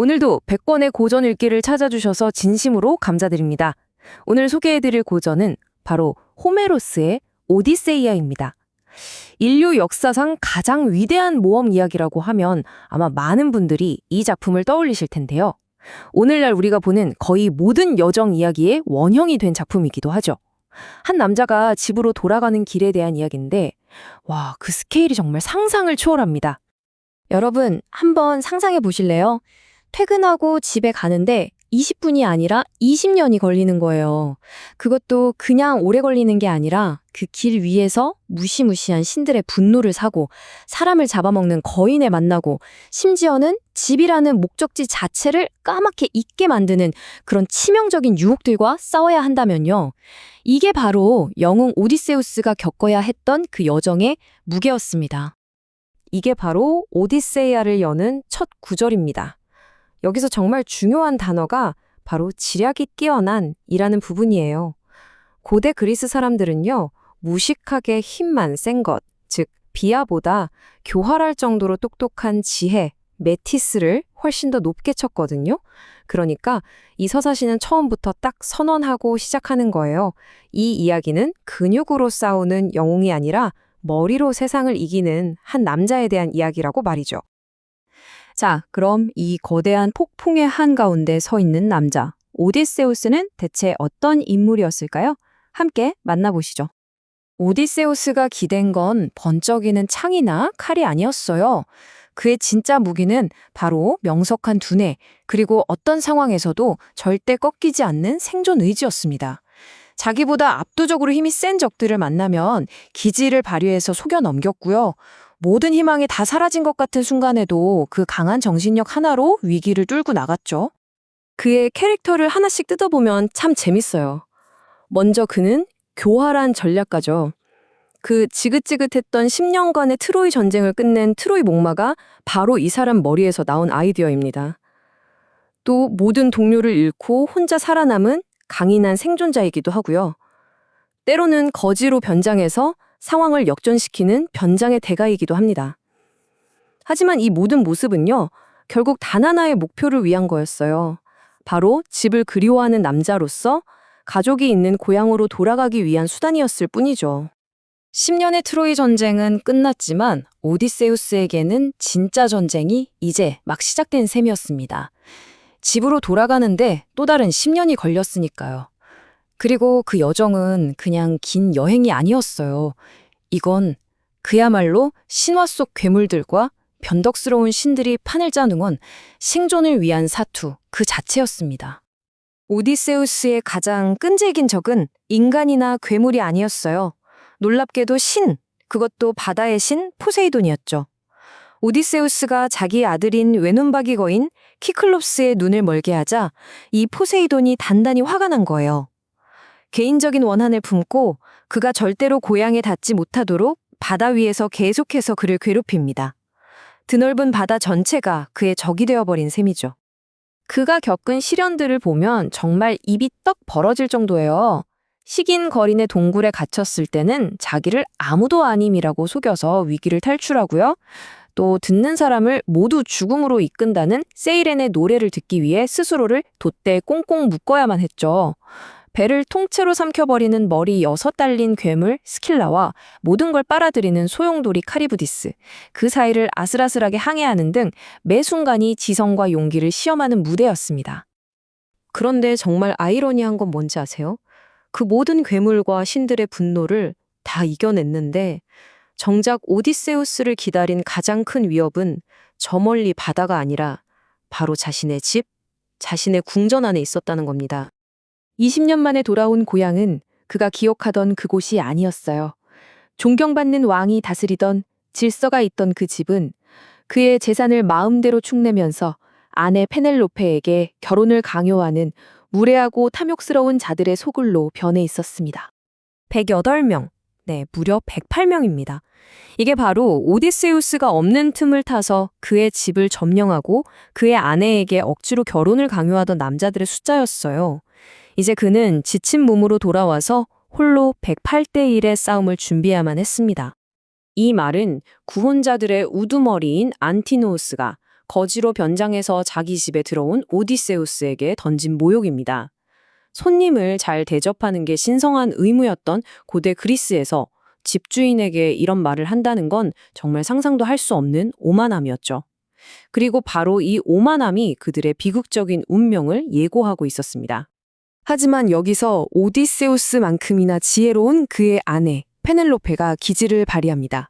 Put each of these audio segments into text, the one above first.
오늘도 100권의 고전 읽기를 찾아주셔서 진심으로 감사드립니다. 오늘 소개해드릴 고전은 바로 호메로스의 오디세이아입니다. 인류 역사상 가장 위대한 모험 이야기라고 하면 아마 많은 분들이 이 작품을 떠올리실 텐데요. 오늘날 우리가 보는 거의 모든 여정 이야기의 원형이 된 작품이기도 하죠. 한 남자가 집으로 돌아가는 길에 대한 이야기인데, 와, 그 스케일이 정말 상상을 초월합니다. 여러분, 한번 상상해 보실래요? 퇴근하고 집에 가는데 20분이 아니라 20년이 걸리는 거예요. 그것도 그냥 오래 걸리는 게 아니라 그 길 위에서 무시무시한 신들의 분노를 사고 사람을 잡아먹는 거인을 만나고 심지어는 집이라는 목적지 자체를 까맣게 잊게 만드는 그런 치명적인 유혹들과 싸워야 한다면요. 이게 바로 영웅 오디세우스가 겪어야 했던 그 여정의 무게였습니다. 이게 바로 오디세이아를 여는 첫 구절입니다. 여기서 정말 중요한 단어가 바로 지략이 뛰어난 이라는 부분이에요. 고대 그리스 사람들은요, 무식하게 힘만 센 것, 즉 비아보다 교활할 정도로 똑똑한 지혜, 메티스를 훨씬 더 높게 쳤거든요. 그러니까 이 서사시는 처음부터 딱 선언하고 시작하는 거예요. 이 이야기는 근육으로 싸우는 영웅이 아니라 머리로 세상을 이기는 한 남자에 대한 이야기라고 말이죠. 자, 그럼 이 거대한 폭풍의 한가운데 서 있는 남자, 오디세우스는 대체 어떤 인물이었을까요? 함께 만나보시죠. 오디세우스가 기댄 건 번쩍이는 창이나 칼이 아니었어요. 그의 진짜 무기는 바로 명석한 두뇌, 그리고 어떤 상황에서도 절대 꺾이지 않는 생존 의지였습니다. 자기보다 압도적으로 힘이 센 적들을 만나면 기지를 발휘해서 속여 넘겼고요. 모든 희망이 다 사라진 것 같은 순간에도 그 강한 정신력 하나로 위기를 뚫고 나갔죠. 그의 캐릭터를 하나씩 뜯어보면 참 재밌어요. 먼저 그는 교활한 전략가죠. 그 지긋지긋했던 10년간의 트로이 전쟁을 끝낸 트로이 목마가 바로 이 사람 머리에서 나온 아이디어입니다. 또 모든 동료를 잃고 혼자 살아남은 강인한 생존자이기도 하고요. 때로는 거지로 변장해서 상황을 역전시키는 변장의 대가이기도 합니다. 하지만 이 모든 모습은요, 결국 단 하나의 목표를 위한 거였어요. 바로 집을 그리워하는 남자로서 가족이 있는 고향으로 돌아가기 위한 수단이었을 뿐이죠. 10년의 트로이 전쟁은 끝났지만 오디세우스에게는 진짜 전쟁이 이제 막 시작된 셈이었습니다. 집으로 돌아가는데 또 다른 10년이 걸렸으니까요. 그리고 그 여정은 그냥 긴 여행이 아니었어요. 이건 그야말로 신화 속 괴물들과 변덕스러운 신들이 판을 짜는 생존을 위한 사투 그 자체였습니다. 오디세우스의 가장 끈질긴 적은 인간이나 괴물이 아니었어요. 놀랍게도 신, 그것도 바다의 신 포세이돈이었죠. 오디세우스가 자기 아들인 외눈박이 거인 키클롭스의 눈을 멀게 하자 이 포세이돈이 단단히 화가 난 거예요. 개인적인 원한을 품고 그가 절대로 고향에 닿지 못하도록 바다 위에서 계속해서 그를 괴롭힙니다. 드넓은 바다 전체가 그의 적이 되어버린 셈이죠. 그가 겪은 시련들을 보면 정말 입이 떡 벌어질 정도예요. 식인거린의 동굴에 갇혔을 때는 자기를 아무도 아님이라고 속여서 위기를 탈출하고요. 또 듣는 사람을 모두 죽음으로 이끈다는 세이렌의 노래를 듣기 위해 스스로를 돛대에 꽁꽁 묶어야만 했죠. 배를 통째로 삼켜버리는 머리 6 달린 괴물 스킬라와 모든 걸 빨아들이는 소용돌이 카리브디스, 그 사이를 아슬아슬하게 항해하는 등 매 순간이 지성과 용기를 시험하는 무대였습니다. 그런데 정말 아이러니한 건 뭔지 아세요? 그 모든 괴물과 신들의 분노를 다 이겨냈는데 정작 오디세우스를 기다린 가장 큰 위협은 저 멀리 바다가 아니라 바로 자신의 집, 자신의 궁전 안에 있었다는 겁니다. 20년 만에 돌아온 고향은 그가 기억하던 그곳이 아니었어요. 존경받는 왕이 다스리던 질서가 있던 그 집은 그의 재산을 마음대로 축내면서 아내 페넬로페에게 결혼을 강요하는 무례하고 탐욕스러운 자들의 소굴로 변해 있었습니다. 108명, 네, 무려 108명입니다. 이게 바로 오디세우스가 없는 틈을 타서 그의 집을 점령하고 그의 아내에게 억지로 결혼을 강요하던 남자들의 숫자였어요. 이제 그는 지친 몸으로 돌아와서 홀로 108대 1의 싸움을 준비해야만 했습니다. 이 말은 구혼자들의 우두머리인 안티노우스가 거지로 변장해서 자기 집에 들어온 오디세우스에게 던진 모욕입니다. 손님을 잘 대접하는 게 신성한 의무였던 고대 그리스에서 집주인에게 이런 말을 한다는 건 정말 상상도 할 수 없는 오만함이었죠. 그리고 바로 이 오만함이 그들의 비극적인 운명을 예고하고 있었습니다. 하지만 여기서 오디세우스만큼이나 지혜로운 그의 아내 페넬로페가 기지를 발휘합니다.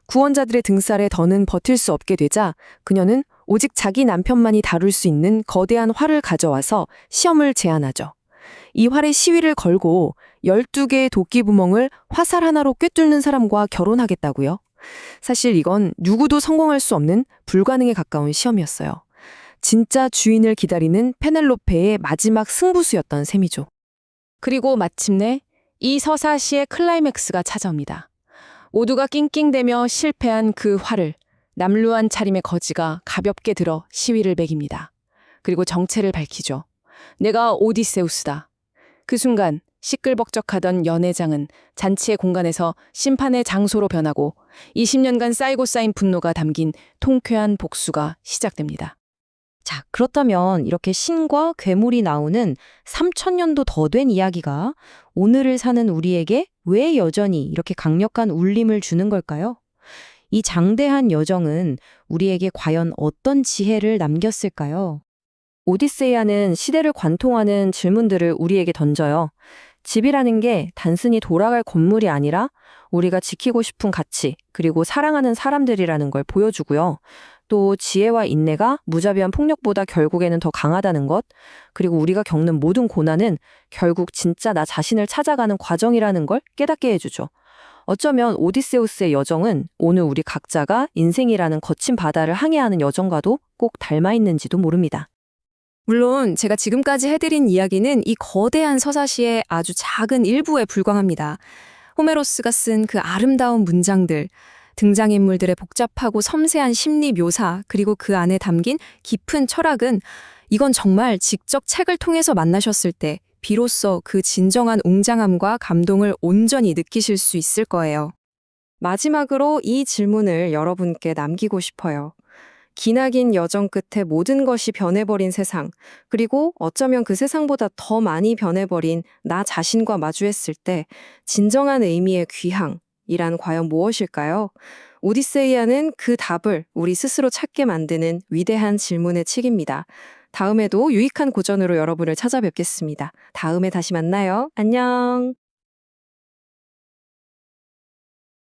구원자들의 등살에 더는 버틸 수 없게 되자 그녀는 오직 자기 남편만이 다룰 수 있는 거대한 활을 가져와서 시험을 제안하죠. 이 활에 시위를 걸고 12개의 도끼 구멍을 화살 하나로 꿰뚫는 사람과 결혼하겠다고요. 사실 이건 누구도 성공할 수 없는 불가능에 가까운 시험이었어요. 진짜 주인을 기다리는 페넬로페의 마지막 승부수였던 셈이죠. 그리고 마침내 이 서사시의 클라이맥스가 찾아옵니다. 모두가 낑낑대며 실패한 그 활을 남루한 차림의 거지가 가볍게 들어 시위를 매깁니다. 그리고 정체를 밝히죠. 내가 오디세우스다. 그 순간 시끌벅적하던 연회장은 잔치의 공간에서 심판의 장소로 변하고 20년간 쌓이고 쌓인 분노가 담긴 통쾌한 복수가 시작됩니다. 자, 그렇다면 이렇게 신과 괴물이 나오는 3000년도 더 된 이야기가 오늘을 사는 우리에게 왜 여전히 이렇게 강력한 울림을 주는 걸까요? 이 장대한 여정은 우리에게 과연 어떤 지혜를 남겼을까요? 오디세이아는 시대를 관통하는 질문들을 우리에게 던져요. 집이라는 게 단순히 돌아갈 건물이 아니라 우리가 지키고 싶은 가치, 그리고 사랑하는 사람들이라는 걸 보여주고요. 또 지혜와 인내가 무자비한 폭력보다 결국에는 더 강하다는 것, 그리고 우리가 겪는 모든 고난은 결국 진짜 나 자신을 찾아가는 과정이라는 걸 깨닫게 해주죠. 어쩌면 오디세우스의 여정은 오늘 우리 각자가 인생이라는 거친 바다를 항해하는 여정과도 꼭 닮아 있는지도 모릅니다. 물론 제가 지금까지 해드린 이야기는 이 거대한 서사시의 아주 작은 일부에 불과합니다. 호메로스가 쓴 그 아름다운 문장들, 등장인물들의 복잡하고 섬세한 심리 묘사, 그리고 그 안에 담긴 깊은 철학은 이건 정말 직접 책을 통해서 만나셨을 때 비로소 그 진정한 웅장함과 감동을 온전히 느끼실 수 있을 거예요. 마지막으로 이 질문을 여러분께 남기고 싶어요. 기나긴 여정 끝에 모든 것이 변해버린 세상, 그리고 어쩌면 그 세상보다 더 많이 변해버린 나 자신과 마주했을 때 진정한 의미의 귀향이란 과연 무엇일까요? 오디세이아는 그 답을 우리 스스로 찾게 만드는 위대한 질문의 책입니다. 다음에도 유익한 고전으로 여러분을 찾아뵙겠습니다. 다음에 다시 만나요. 안녕.